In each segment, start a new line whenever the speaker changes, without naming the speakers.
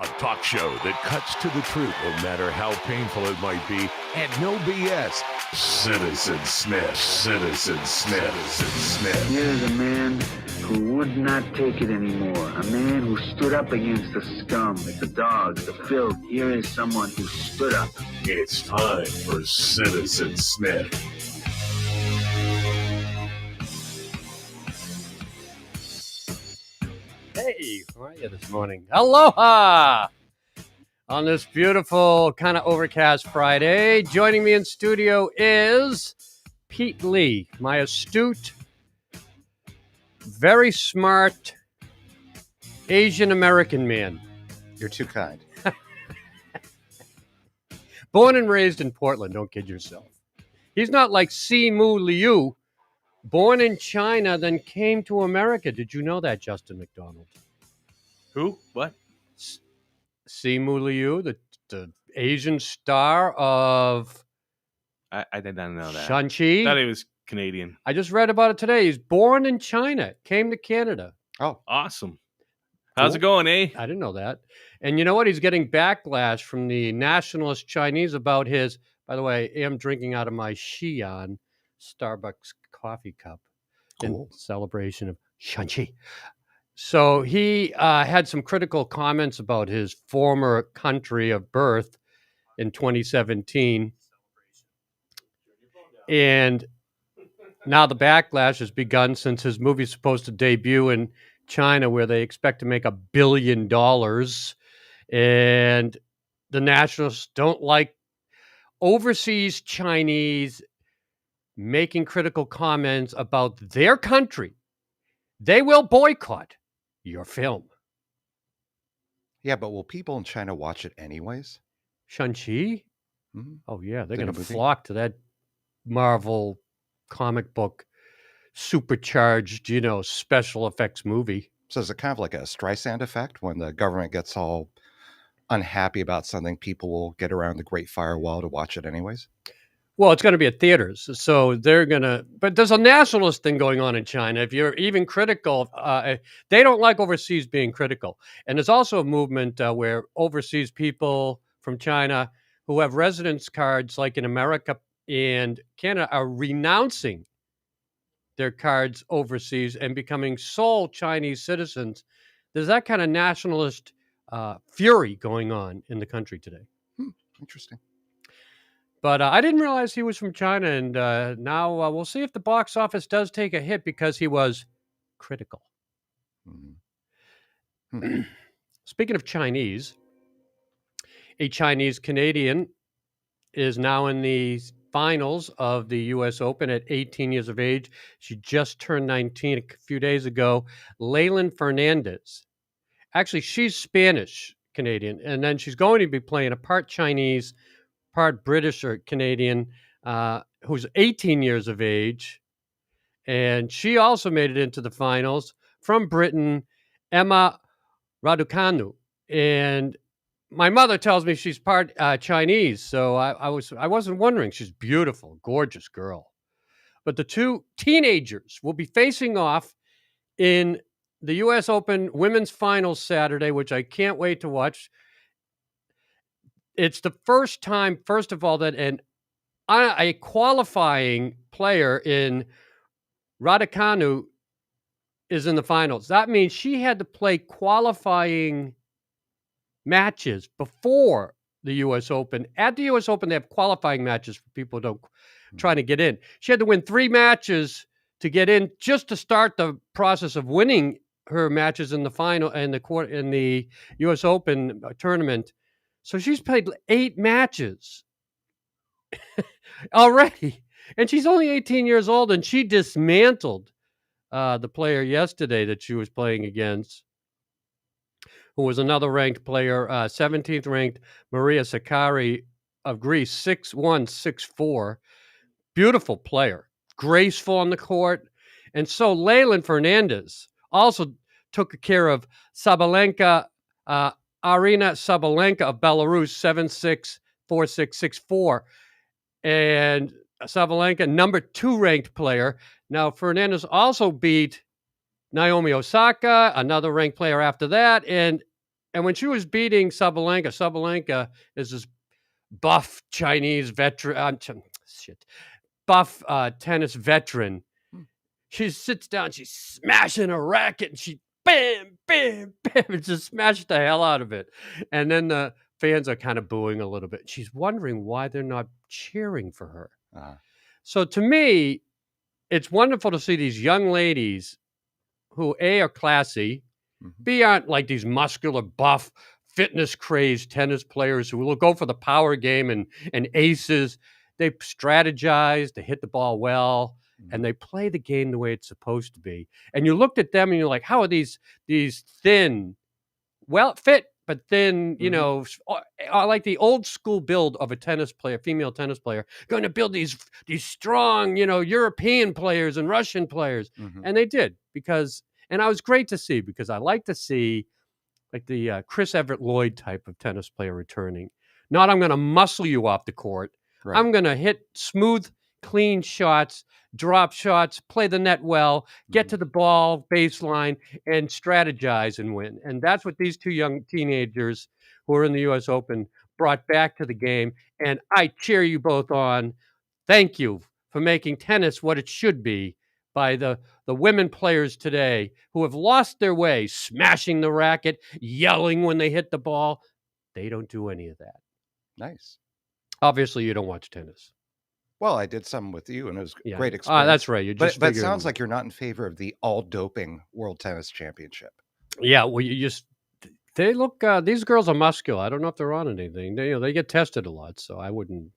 A talk show that cuts to the truth, no matter how painful it might be, and no BS. Citizen Smith, Citizen Smith, Citizen Smith.
Here's a man who would not take it anymore. A man who stood up against the scum, the dogs, the filth. Here is someone who stood up.
It's time for Citizen Smith.
Hey, how are you this morning? Aloha! On this beautiful, kind of overcast Friday, joining me in studio is Pete Lee, my astute, very smart Asian American man.
You're too kind.
Born and raised in Portland, don't kid yourself. He's not like Simu Liu, born in China, then came to America. Did you know that, Justin McDonald?
Who? What?
Simu Liu, the Asian star of
I did not know that.
Shang-Chi.
I thought he was Canadian.
I just read about it today. He's born in China, came to Canada.
Oh,
Awesome. How's it going, eh?
I didn't know that. And you know what? He's getting backlash from the nationalist Chinese about his, by the way, I am drinking out of my Xi'an Starbucks coffee cup in celebration of Shang-Chi. So he had some critical comments about his former country of birth in 2017. And now the backlash has begun since his movie is supposed to debut in China, where they expect to make $1 billion. And the nationalists don't like overseas Chinese making critical comments about their country. They will boycott your film.
yeah, but will people in China watch it anyways?
Shang-Chi?
Mhm.
Oh, yeah. They're
The
going to
movie?
flock to that Marvel comic book supercharged, special effects movie.
So is it kind of like a Streisand effect when the government gets all unhappy about something, people will get around the Great Firewall to watch it anyways?
Well, it's going to be at theaters. So they're going to, but there's a nationalist thing going on in China. If you're even critical, they don't like overseas being critical. And there's also a movement where overseas people from China who have residence cards, like in America and Canada, are renouncing their cards overseas and becoming sole Chinese citizens. There's that kind of nationalist fury going on in the country today.
Interesting.
But I didn't realize he was from China, and now we'll see if the box office does take a hit because he was critical.
Mhm.
Speaking of Chinese, a Chinese Canadian is now in the finals of the U.S. Open at 18 years of age. She just turned 19 a few days ago. Leyland Fernandez. Actually, she's Spanish Canadian, and then she's going to be playing a part Chinese, part British or Canadian, who's 18 years of age. And she also made it into the finals from Britain, Emma Raducanu. And my mother tells me she's part Chinese, so I wasn't wondering. She's beautiful, gorgeous girl. But the two teenagers will be facing off in the U.S. Open Women's Finals Saturday, which I can't wait to watch. It's the first time, first of all, that a qualifying player in Raducanu is in the finals. That means she had to play qualifying matches before the U.S. Open. At the U.S. Open, they have qualifying matches for people who don't trying to get in. She had to win 3 matches to get in, just to start the process of winning her matches in the final and in the U.S. Open tournament. So she's played 8 matches already, and she's only 18 years old, and she dismantled the player yesterday that she was playing against, who was another ranked player, 17th ranked Maria Sakkari of Greece, 6'1", 6'4". Beautiful player, graceful on the court. And so Leyland Fernandez also took care of Sabalenka, Arina Sabalenka of Belarus, 7'6", 4'6", 6'4". And Sabalenka, number 2 ranked player. Now, Fernandez also beat Naomi Osaka, another ranked player after that, and And when she was beating Sabalenka is this buff Chinese veteran, buff tennis veteran. She sits down, she's smashing a racket, and she bam, bam, bam, and just smashed the hell out of it. And then the fans are kind of booing a little bit. She's wondering why they're not cheering for her. So to me, it's wonderful to see these young ladies who A, are classy, B, aren't like these muscular, buff, fitness crazed tennis players who will go for the power game and aces. They strategize, they hit the ball well, and they play the game the way it's supposed to be. And you looked at them and you're like, how are these thin, well fit, but thin, are like the old school build of a tennis player, female tennis player, going to build these strong, European players and Russian players. And they did and I was great to see because I like to see like the Chris Everett Lloyd type of tennis player returning. Not I'm going to muscle you off the court. Right. I'm going to hit smooth, clean shots, drop shots, play the net well, get to the ball baseline, and strategize and win. And that's what these two young teenagers who are in the U.S. Open brought back to the game. And I cheer you both on. Thank you for making tennis what it should be by the women players today who have lost their way, smashing the racket, yelling when they hit the ball. They don't do any of that.
Nice.
Obviously, you don't watch tennis.
Well, I did some with you, and it was a great experience.
That's right. You just
but it sounds like you're not in favor of the all-doping World Tennis Championship. Yeah,
well, they look, these girls are muscular. I don't know if they're on anything. They get tested a lot, so I wouldn't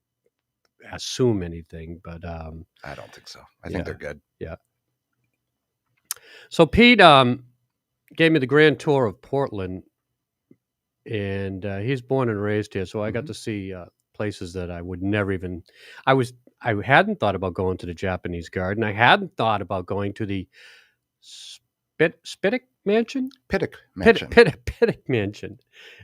assume anything, but
I don't think so. I think they're good.
Yeah. So Pete gave me the grand tour of Portland, and he's born and raised here, so I got to see places that I would never even. I hadn't thought about going to the Japanese Garden. I hadn't thought about going to the Pittock Mansion.
Pittock Mansion.
Pittock Mansion.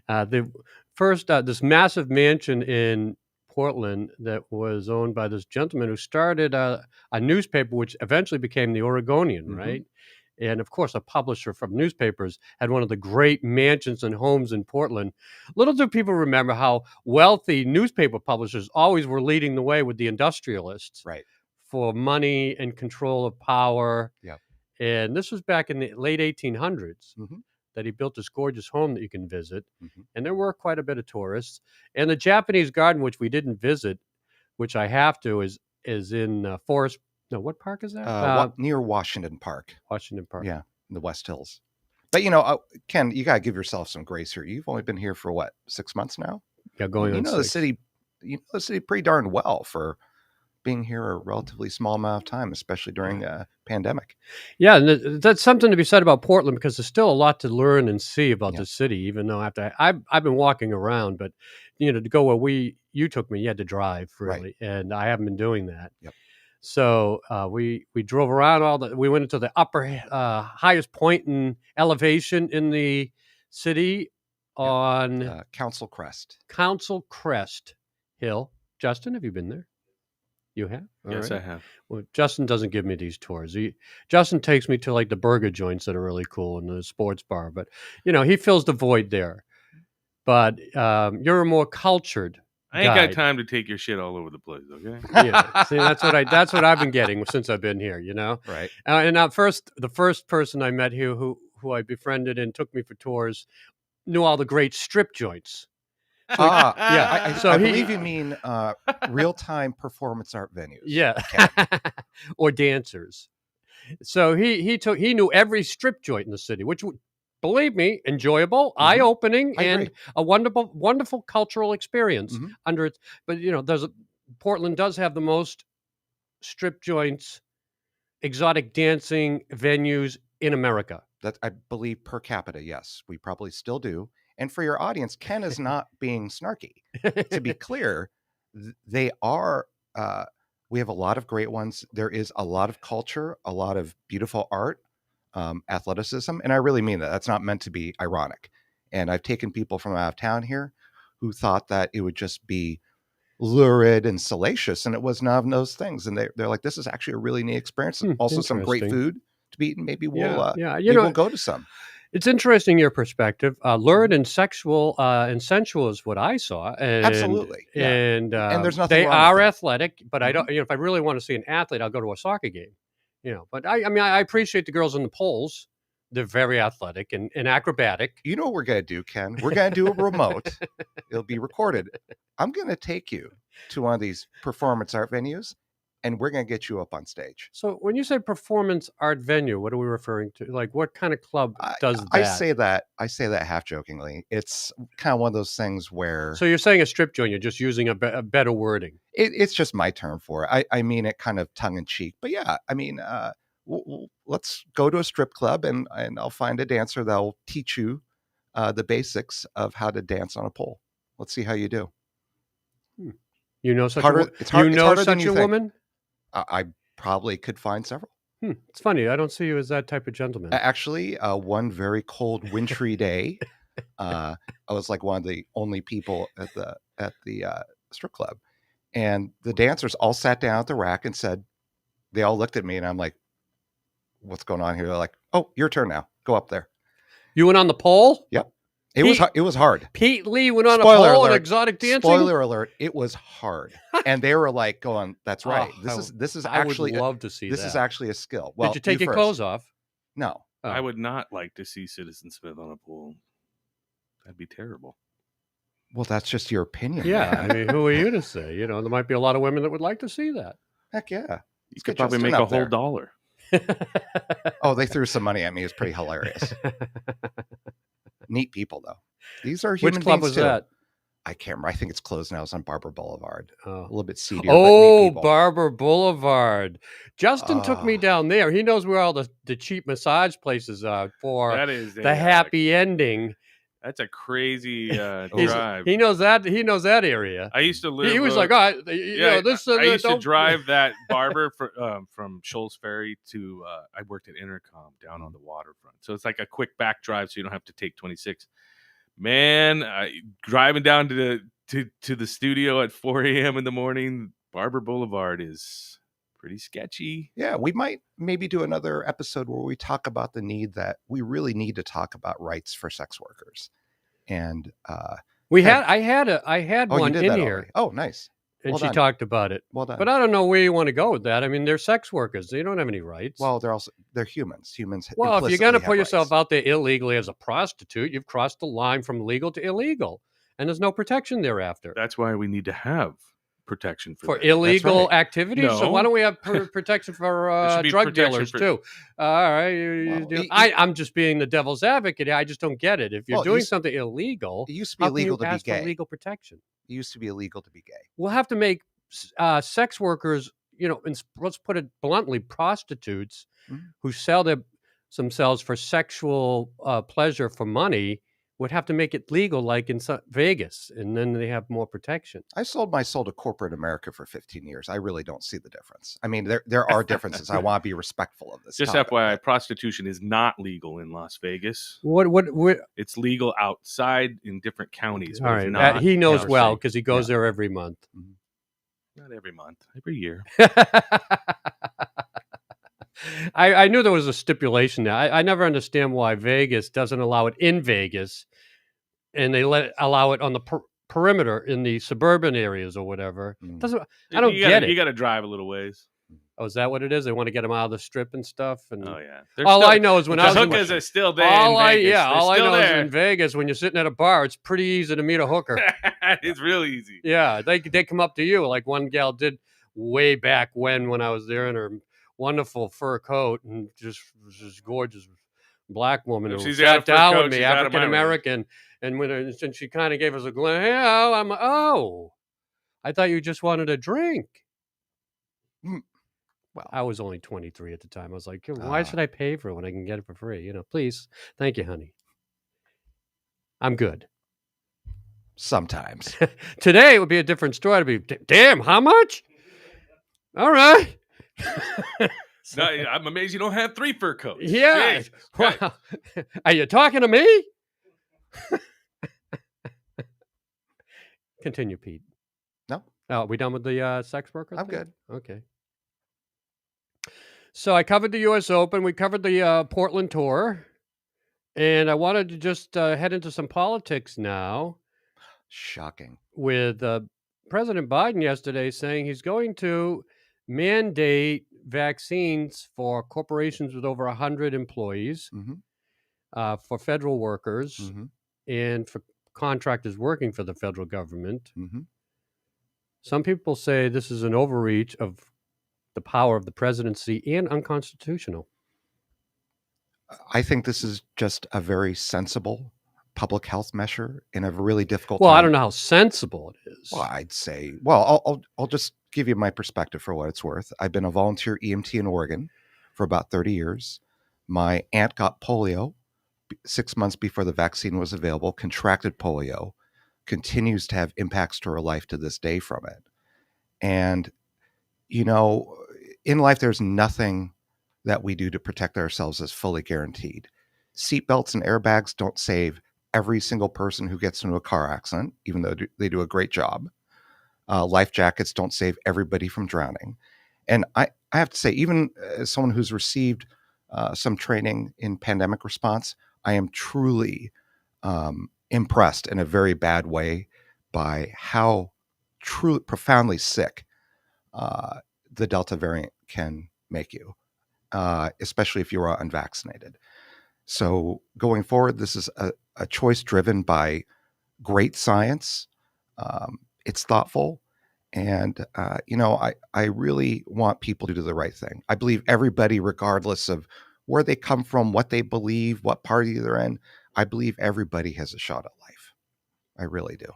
The first this massive mansion in Portland that was owned by this gentleman who started a newspaper, which eventually became the Oregonian, right? And of course, a publisher from newspapers had one of the great mansions and homes in Portland. Little do people remember how wealthy newspaper publishers always were leading the way with the industrialists,
right,
for money and control of power.
Yeah.
And this was back in the late 1800s that he built this gorgeous home that you can visit. And there were quite a bit of tourists. And the Japanese Garden, which we didn't visit, which I have to, is in Forest. No, what park is that?
Near Washington Park.
Washington Park.
Yeah, in the West Hills. But, Ken, you got to give yourself some grace here. You've only been here for, 6 months now?
Yeah, going on 6.
You know the city pretty darn well for being here a relatively small amount of time, especially during the pandemic.
Yeah, and that's something to be said about Portland because there's still a lot to learn and see about the city, even though I've been walking around, but, to go where you took me, you had to drive, really, right. And I haven't been doing that.
Yep.
So we drove around we went into the upper highest point in elevation in the city on
Council Crest
Hill. Justin, have you been there? You have?
Yes, right. I have.
Well, Justin doesn't give me these tours. Justin takes me to like the burger joints that are really cool and the sports bar, but he fills the void there. But you're a more cultured.
I ain't got time to take your shit all over the place, okay?
Yeah, see, that's what I've been getting since I've been here,
Right.
And the first person I met here who I befriended and took me for tours knew all the great strip joints. So,
yeah. I believe you mean real-time performance art venues.
Yeah, or dancers. So he knew every strip joint in the city, which believe me, enjoyable, eye-opening, and a wonderful cultural experience under it. But Portland does have the most strip joints, exotic dancing venues in America.
That I believe per capita, yes, we probably still do. And for your audience, Ken is not being snarky. To be clear, they are. We have a lot of great ones. There is a lot of culture, a lot of beautiful art. Athleticism, and I really mean that. That's not meant to be ironic. And I've taken people from out of town here who thought that it would just be lurid and salacious, and it was none of those things. And they're like, "This is actually a really neat experience." Also, some great food to eat, and maybe we'll go to some.
It's interesting your perspective. Lurid and sexual and sensual is what I saw, and
Absolutely, yeah.
and
there's nothing
they
wrong with
are
that.
athletic. But I don't. If I really want to see an athlete, I'll go to a soccer game. But I mean, I appreciate the girls in the poles. They're very athletic and acrobatic.
You know what we're gonna do, Ken? We're gonna do a remote. It'll be recorded. I'm gonna take you to one of these performance art venues, and we're gonna get you up on stage.
So when you say performance art venue, what are we referring to? Like, what kind of club does that?
I say that half jokingly. It's kind of one of those things where.
So you're saying a strip joint? You're just using a better wording.
It's just my term for it. I mean it kind of tongue in cheek, but yeah, I mean, let's go to a strip club and I'll find a dancer that'll teach you the basics of how to dance on a pole. Let's see how you do.
You know such
it's harder than
such
you
a
think.
woman?
I probably could find several.
It's funny. I don't see you as that type of gentleman.
Actually, one very cold, wintry day, I was like one of the only people at the strip club, and the dancers all sat down at the rack and said, they all looked at me, and I'm like, "What's going on here?" They're like, "Oh, your turn now. Go up there."
You went on the pole?
Yep. It was hard.
Pete Lee went on
Spoiler
a pole in
alert.
exotic dancing?
Spoiler alert, it was hard. And they were like going, "That's right.
Oh,
This is
I
actually
would love to see
this
that.
is actually a skill." Well,
did you take your
first.
clothes off?
No.
Oh.
I would not like to see Citizen Smith on a pool. That'd be terrible.
Well, that's just your opinion.
Yeah,
man.
I mean, who are you to say? There might be a lot of women that would like to see that.
Heck yeah.
You could probably make a whole $1.
Oh, they threw some money at me. It's pretty hilarious. Neat people, though. These are human
Which club
beings,
was
too.
that?
I can't remember. I think it's closed now. It's on Barber Boulevard.
Oh.
A little bit seedier. But neat people.
Barber Boulevard. Justin took me down there. He knows where all the cheap massage places are for the happy ending.
That's a crazy drive.
He knows that. He knows that area.
I used to live.
He was like, "Oh, this."
I used to drive that barber from Shoals Ferry to. I worked at Intercom down on the waterfront, so it's like a quick back drive, so you don't have to take 26. Man, driving down to the studio at 4 a.m. in the morning, Barber Boulevard is pretty sketchy.
Yeah, we might maybe do another episode where we talk about the need that we really need to talk about rights for sex workers. And
I had one in here.
Already. Oh, nice.
And she talked about it.
Well done.
But I don't know where you want to go with that. I mean, they're sex workers. They don't have any rights.
Well, they're humans. Humans.
Well, if you're going to put yourself out there illegally as a prostitute, you've crossed the line from legal to illegal, and there's no protection thereafter.
That's why we need to have protection for
illegal activities.
No.
So why don't we have protection for drug dealers too? All right, I'm just being the devil's advocate. I just don't get it. If you're doing something illegal,
it used to be illegal to be gay.
For legal protection.
It used to be illegal to be gay.
We'll have to make sex workers, let's put it bluntly, prostitutes who sell themselves for sexual pleasure for money. Would have to make it legal, like in Vegas, and then they have more protection.
I sold my soul to corporate America for 15 years. I really don't see the difference. I mean, there are differences. I want to be respectful of this.
Just
topic,
FYI, prostitution is not legal in Las Vegas.
What?
It's legal outside in different counties.
All right, he knows well because he goes there every month.
Not every month, every year.
I knew there was a stipulation there. I never understand why Vegas doesn't allow it in Vegas, and they allow it on the perimeter in the suburban areas or whatever. I don't get it.
You got to drive a little ways.
Oh, is that what it is? They want to get them out of the strip and stuff. And
oh yeah.
I know is when
the hookers are still there. All I know
is in Vegas when you're sitting at a bar, it's pretty easy to meet a hooker.
It's real easy.
Yeah, they come up to you like one gal did way back when I was there in her wonderful fur coat and just was this gorgeous black woman who sat down with me, African American, and she kind of gave us a glance. Hey, I'm like, oh, I thought you just wanted a drink. Well, I was only 23 at the time. I was like, why should I pay for it when I can get it for free? Please. Thank you, honey. I'm good.
Sometimes.
Today it would be a different story. It'd be, damn, how much? All right.
No, I'm amazed you don't have 3 fur coats.
Yeah. Wow. Are you talking to me? Continue, Pete.
No.
Oh, are we done with the sex worker?
I'm good.
Okay. So I covered the U.S. Open. We covered the Portland tour. And I wanted to just head into some politics now
Shocking.
with President Biden yesterday saying he's going to mandate vaccines for corporations with over 100 employees,
hmm
for federal workers,
hmm
and for contractors working for the federal government.
hmm
Some people say this is an overreach of the power of the presidency and unconstitutional.
I think this is just a very sensible public health measure in a really difficult
Well,
time.
I don't know how sensible it is.
Well, I'd say, well, I'll just give you my perspective for what it's worth. I've been a volunteer EMT in Oregon for about 30 years. My aunt got polio 6 months before the vaccine was available, contracted polio, continues to have impacts to her life to this day from it. And, you know, in life, there's nothing that we do to protect ourselves that's fully guaranteed. Seatbelts and airbags don't save every single person who gets into a car accident, even though they do a great job. Life jackets don't save everybody from drowning. And I have to say, even as someone who's received some training in pandemic response, I am truly impressed in a very bad way by how truly profoundly sick the Delta variant can make you, especially if you are unvaccinated. So going forward, this is a choice driven by great science. It's thoughtful. And, I really want people to do the right thing. I believe everybody, regardless of where they come from, what they believe, what party they're in, I believe everybody has a shot at life. I really do.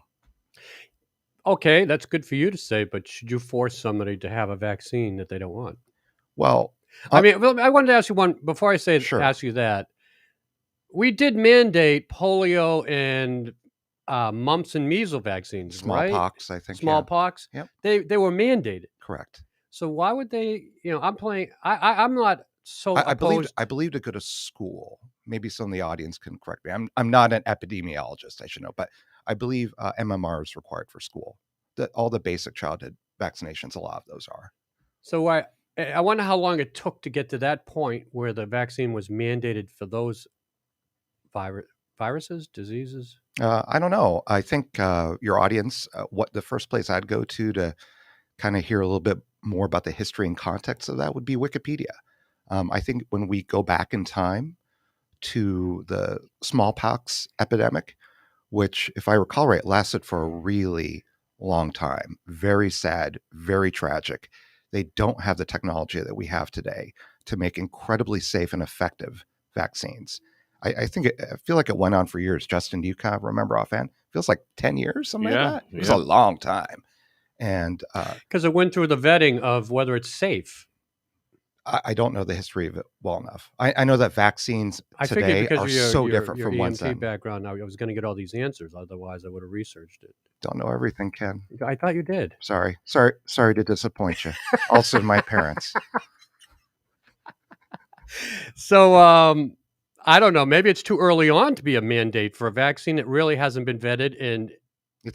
Okay, that's good for you to say, but should you force somebody to have a vaccine that they don't want?
Well,
I mean, well, I wanted to ask you one before I say
Sure.
ask you that. We did mandate polio and mumps and measles vaccines, right?
smallpox, I think.
Smallpox.
Yep.
They were mandated.
Correct.
So why would they? I'm not so
I believe
opposed.
I believe to go to school. Maybe some of the audience can correct me. I'm not an epidemiologist, I should know, but I believe MMR is required for school. All the basic childhood vaccinations, a lot of those are.
So I wonder how long it took to get to that point where the vaccine was mandated for those viruses, diseases.
I don't know. I think your audience, what the first place I'd go to kind of hear a little bit more about the history and context of that would be Wikipedia. I think when we go back in time to the smallpox epidemic, which, if I recall right, lasted for a really long time, very sad, very tragic. They don't have the technology that we have today to make incredibly safe and effective vaccines. I feel like it went on for years. Justin, do you kind of remember offhand? Feels like 10 years, something like that. It was a long time. And
because it went through the vetting of whether it's safe.
I don't know the history of it well enough. I know that vaccines today are so different from ones then.
Background. Now I was going to get all these answers. Otherwise, I would have researched it.
Don't know everything, Ken.
I thought you did.
Sorry to disappoint you. Also, my parents.
So I don't know. Maybe it's too early on to be a mandate for a vaccine that really hasn't been vetted and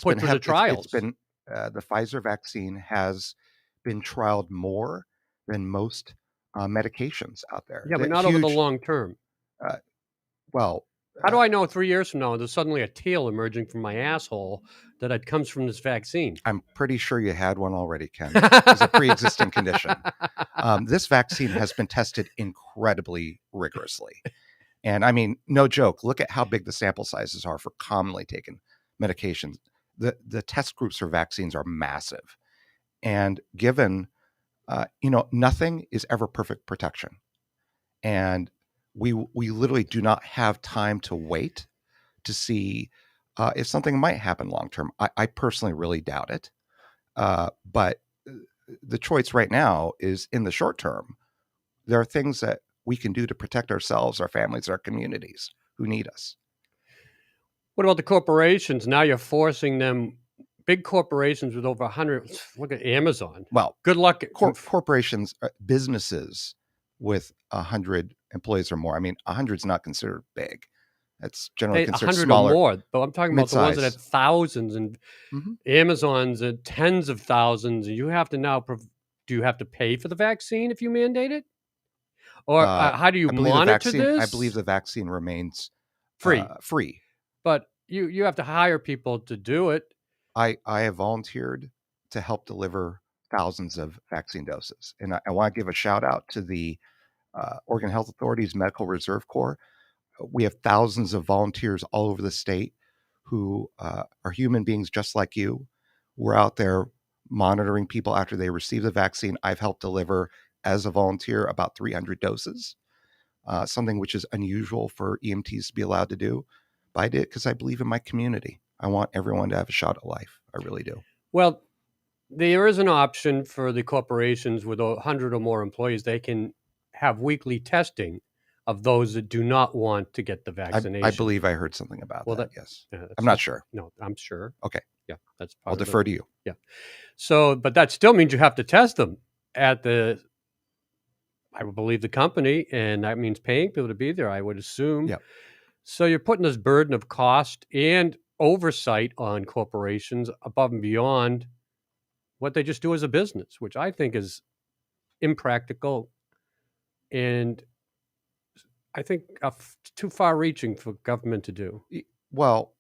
put through the trials.
It's been the Pfizer vaccine has been trialed more than most medications out there.
Yeah, but not over the long term.
Well,
how do I know 3 years from now there's suddenly a tail emerging from my asshole that it comes from this vaccine?
I'm pretty sure you had one already, Ken. It's a pre-existing condition. This vaccine has been tested incredibly rigorously. And I mean, no joke, look at how big the sample sizes are for commonly taken medications. The test groups for vaccines are massive. And given, nothing is ever perfect protection. And we literally do not have time to wait to see if something might happen long term. I personally really doubt it. But the choice right now is in the short term. There are things that we can do to protect ourselves, our families, our communities who need us.
What about the corporations? Now you're forcing them, big corporations with over 100. Look at Amazon.
Well,
good luck.
Corporations, businesses with 100 employees or more. I mean, 100 is not considered big. That's generally considered 100 smaller.
Or more, but I'm talking about the ones that have thousands and Amazon's at tens of thousands. And you have to now, do you have to pay for the vaccine if you mandate it? Or how do you monitor this?
I believe the vaccine remains free.
But you have to hire people to do it.
I have volunteered to help deliver thousands of vaccine doses. And I want to give a shout out to the Oregon Health Authority's Medical Reserve Corps. We have thousands of volunteers all over the state who are human beings just like you. We're out there monitoring people after they receive the vaccine. I've helped deliver as a volunteer about 300 doses, something which is unusual for EMTs to be allowed to do. But I did it because I believe in my community. I want everyone to have a shot at life. I really do.
Well, there is an option for the corporations with 100 or more employees. They can have weekly testing of those that do not want to get the vaccination.
I believe I heard something about that. Yes.
Yeah,
I'm not sure.
No, I'm sure.
Okay.
Yeah, that's
I'll defer to you.
Yeah. So, but that still means you have to test them at I would believe the company, and that means paying people to be there, I would assume.
Yeah.
So you're putting this burden of cost and oversight on corporations above and beyond what they just do as a business, which I think is impractical and I think too far-reaching for government to do.
Well,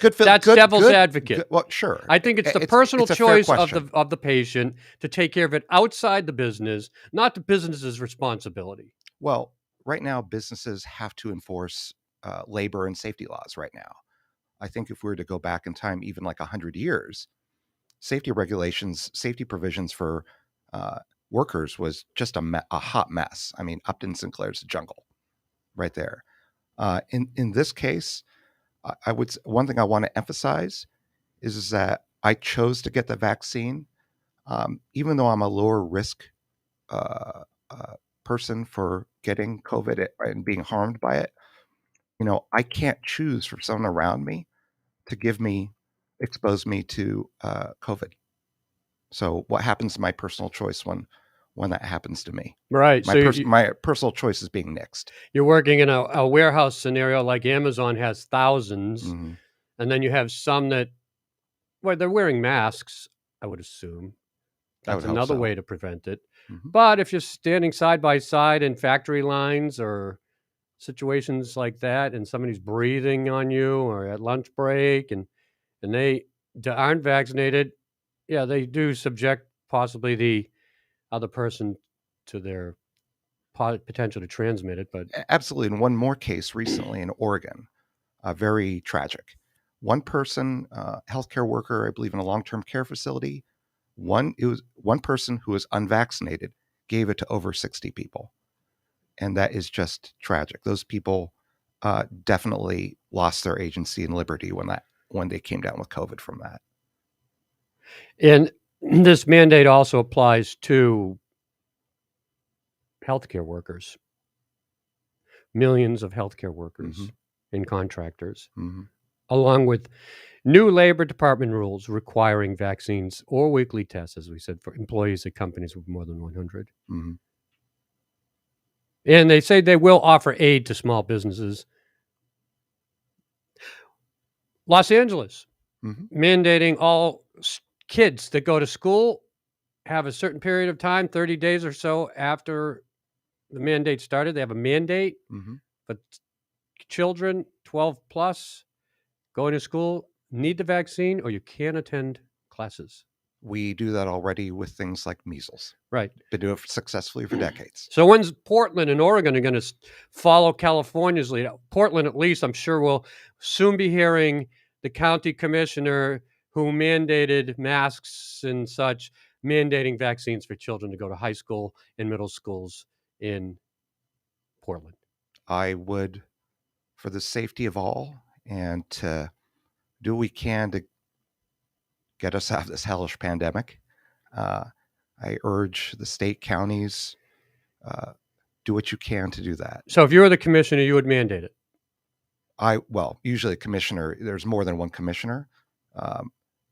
that's devil's advocate.
Well, sure.
I think it's the personal choice of the patient to take care of it outside the business, not the business's responsibility.
Well, right now, businesses have to enforce labor and safety laws right now. I think if we were to go back in time, even like 100 years, safety regulations, safety provisions for workers was just a hot mess. I mean, Upton Sinclair's jungle right there. In this case, one thing I want to emphasize is that I chose to get the vaccine, even though I'm a lower risk person for getting COVID and being harmed by it. You know, I can't choose for someone around me to expose me to COVID. So what happens to my personal choice when that happens to me?
Right.
My personal choice is being nixed.
You're working in a warehouse scenario like Amazon has thousands,
Mm-hmm.
and then you have some that, well, they're wearing masks, I would assume. That's another way to prevent it. Mm-hmm. But if you're standing side by side in factory lines or situations like that, and somebody's breathing on you or at lunch break, and they aren't vaccinated, yeah, they do subject possibly the other person to their potential to transmit it. But
absolutely. And one more case recently in Oregon, very tragic. One person, healthcare worker, I believe in a long-term care facility, one person who was unvaccinated gave it to over 60 people. And that is just tragic. Those people definitely lost their agency and liberty when they came down with COVID from that.
And this mandate also applies to healthcare workers, millions of healthcare workers mm-hmm. and contractors, mm-hmm. along with new Labor Department rules requiring vaccines or weekly tests, as we said, for employees at companies with more than 100. Mm-hmm. And they say they will offer aid to small businesses. Los Angeles, mm-hmm. mandating all kids that go to school have a certain period of time, 30 days or so after the mandate started. They have a mandate, mm-hmm. but children 12 plus going to school need the vaccine or you can't attend classes.
We do that already with things like measles.
Right.
Been doing it successfully for decades.
So when's Portland and Oregon are going to follow California's lead? Portland, at least, I'm sure will soon be hearing the county commissioner who mandated masks and such, mandating vaccines for children to go to high school and middle schools in Portland.
I would, for the safety of all and to do what we can to get us out of this hellish pandemic, I urge the state, counties, do what you can to do that.
So if you were the commissioner, you would mandate it?
Usually a commissioner, there's more than one commissioner.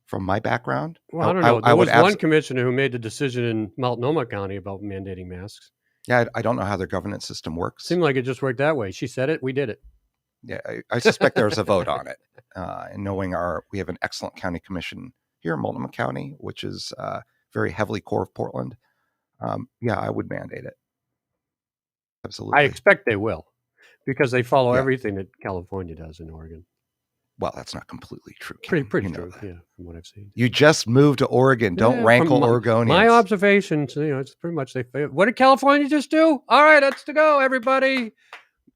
From my background,
well, I don't know. There was one commissioner who made the decision in Multnomah County about mandating masks.
Yeah, I don't know how their governance system works.
Seemed like it just worked that way. She said it, we did it.
Yeah, I suspect there was a vote on it. And knowing we have an excellent county commission here in Multnomah County, which is very heavily core of Portland. Yeah, I would mandate it. Absolutely.
I expect they will. because they follow
Yeah.
everything that California does in Oregon.
Well, that's not completely true.
Pretty
Ken. You know
true,
that.
yeah, from what I've seen.
You just moved to Oregon. Don't
Yeah,
rankle
from
Oregonians.
my observations, it's pretty much what did California just do? All right, that's to go, everybody.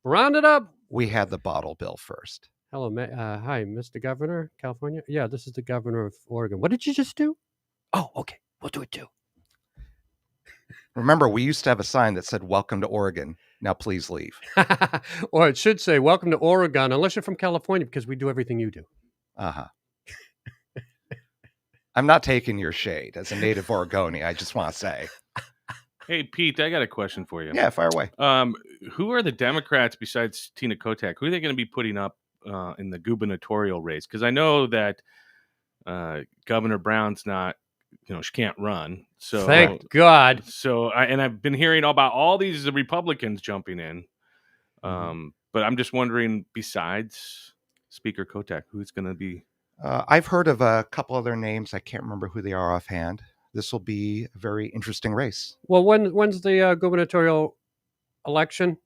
Round it up.
We had the bottle bill first.
Hello, hi, Mr. Governor, California. Yeah, this is the governor of Oregon. What did you just do? Oh, okay, we'll do it too.
Remember, we used to have a sign that said, "Welcome to Oregon. Now please leave."
Or it should say, "Welcome to Oregon," unless you're from California, because we do everything you do.
Uh-huh. I'm not taking your shade as a native Oregonian. I just want to say.
Hey, Pete, I got a question for you.
Yeah, fire away.
Who are the Democrats besides Tina Kotek? Who are they going to be putting up in the gubernatorial race? Because I know that Governor Brown's not, she can't run. So
Thank God.
So I've been hearing about all these Republicans jumping in. But I'm just wondering, besides Speaker Kotek, who's going to be?
I've heard of a couple other names. I can't remember who they are offhand. This will be a very interesting race.
Well, when's the gubernatorial election?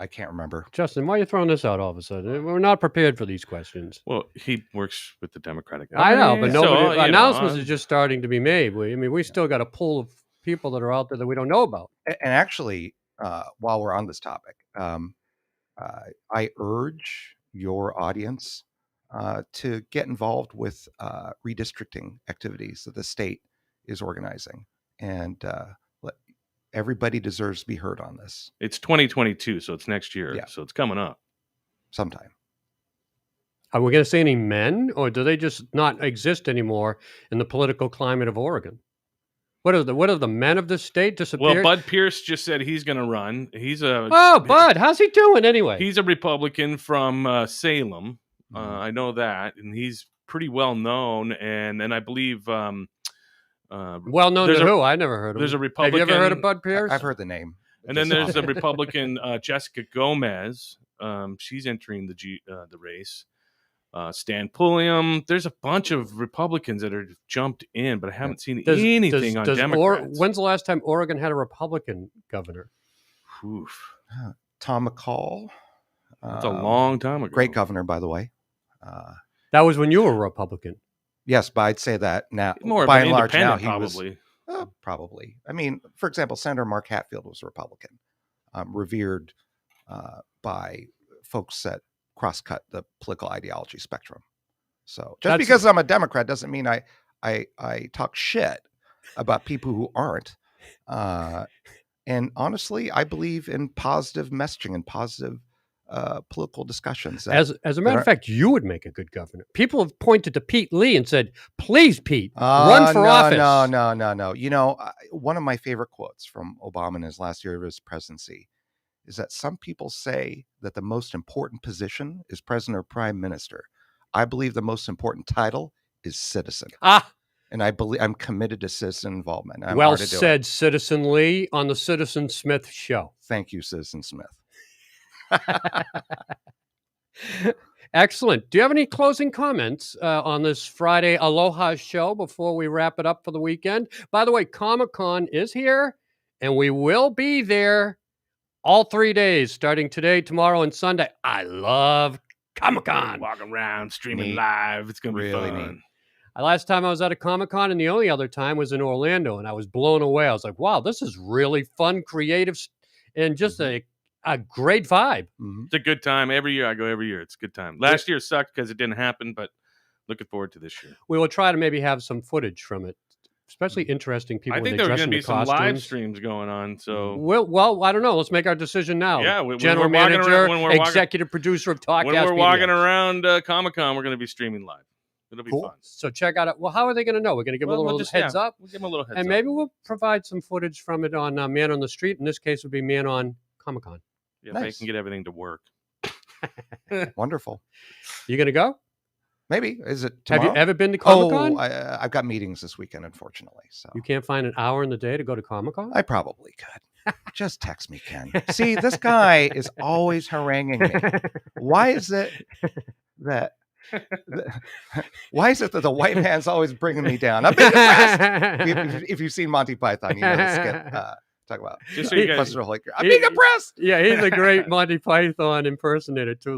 I can't remember.
Justin, why are you throwing this out all of a sudden? We're not prepared for these questions.
Well, he works with the Democratic.
I know, but nobody announcements
are
is just starting to be made. We still got a pool of people that are out there that we don't know about.
And actually, while we're on this topic, I urge your audience to get involved with redistricting activities that the state is organizing. And everybody deserves to be heard on this.
It's 2022, so it's next year.
Yeah.
So it's coming up.
Sometime.
Are we going to see any men, or do they just not exist anymore in the political climate of Oregon? What are the men of this state disappeared?
Well, Bud Pierce just said he's going to run. He's
Bud, how's he doing anyway?
He's a Republican from Salem. I know that, and he's pretty well known. And I believe
well known to who? I never heard of him.
There's a Republican.
Have you ever heard of Bud Pierce?
I've heard the name.
And then there's a Republican, Jessica Gomez. She's entering the race. Stan Pulliam. There's a bunch of Republicans that are jumped in, but I haven't seen anything on Democrats.
When's the last time Oregon had a Republican governor?
Oof.
Tom McCall.
That's a long time ago.
Great governor, by the way.
That was when you were a Republican.
Yes, but I'd say that now,
More
by
of an
and large, now
independent,
he
probably.
was probably. I mean, for example, Senator Mark Hatfield was a Republican, revered by folks that cross-cut the political ideology spectrum. So just because I'm a Democrat doesn't mean I talk shit about people who aren't. And honestly, I believe in positive messaging and positive political discussions.
As a matter of fact, you would make a good governor. People have pointed to Pete Lee and said, "Please, Pete, run for office."
No. You know, one of my favorite quotes from Obama in his last year of his presidency is that some people say that the most important position is president or prime minister. I believe the most important title is citizen. And I'm committed to citizen involvement.
Well said, Citizen Lee, on the Citizen Smith Show.
Thank you, Citizen Smith.
Excellent. Do you have any closing comments on this Friday Aloha show before we wrap it up for the weekend? By the way, Comic-Con is here, and we will be there all 3 days, starting today, tomorrow, and Sunday. I love Comic-Con.
Walk around, streaming live. It's going to be
really
fun.
neat.
Last time I was at a Comic-Con, and the only other time was in Orlando, and I was blown away. I was like, wow, this is really fun, creative, and just a great vibe.
It's a good time. Every year I go every year. It's a good time. Last year sucked because it didn't happen, but looking forward to this year.
We will try to maybe have some footage from it, especially interesting people.
I think there's going to be some live streams going on. So
well, I don't know. Let's make our decision now.
Yeah,
general manager, executive producer of Talkcast.
When we're walking around Comic-Con, we're going to be streaming live. It'll be fun.
So check out it. Well, how are they going to know? We're going to give them a little heads up.
We'll give them a little heads up.
And maybe we'll provide some footage from it on Man on the Street. In this case, would be Man on Comic-Con.
Yeah, nice. They can get everything to work.
Wonderful.
You going to go?
Maybe. Is it tomorrow?
Have you ever been to Comic-Con?
I've got meetings this weekend, unfortunately. So
you can't find an hour in the day to go to Comic-Con?
I probably could. Just text me, Ken. See, this guy is always haranguing me. Why is it that the white man's always bringing me down? I'm being depressed. If you've seen Monty Python, you know the skit. Talk about.
Just so you guys-
Buster Hoiker. I'm being oppressed.
Yeah, he's a great Monty Python impersonator too.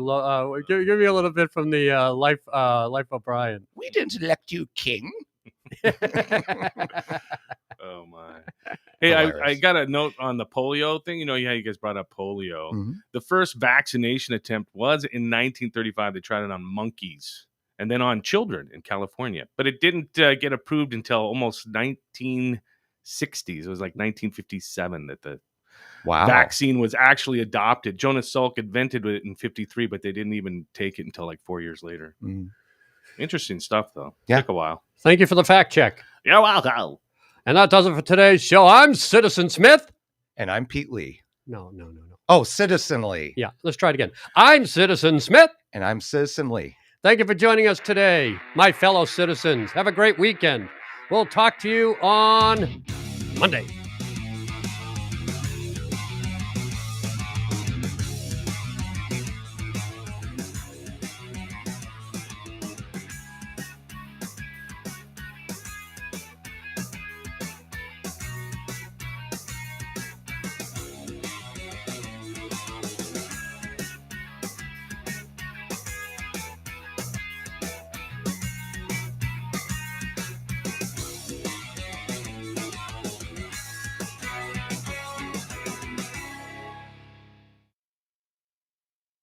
Give me a little bit from the Life of Brian.
We didn't elect you king.
Oh my! Hey, I
Hilarious.
got a note on the polio thing. You know, yeah, you guys brought up polio.
Mhm.
The first vaccination attempt was in 1935. They tried it on monkeys and then on children in California, but it didn't get approved until almost 1960s. It was like 1957 that the
Wow.
vaccine was actually adopted. Jonas Salk invented it in 53, but they didn't even take it until like 4 years later.
Mhm.
Interesting stuff, though.
Yeah.
Took a while.
Thank you for the fact check.
You're welcome.
And that does it for today's show. I'm Citizen Smith.
And I'm Pete Lee.
No.
Oh, Citizen Lee.
Yeah, let's try it again. I'm Citizen Smith.
And I'm Citizen Lee.
Thank you for joining us today, my fellow citizens. Have a great weekend. We'll talk to you on Monday.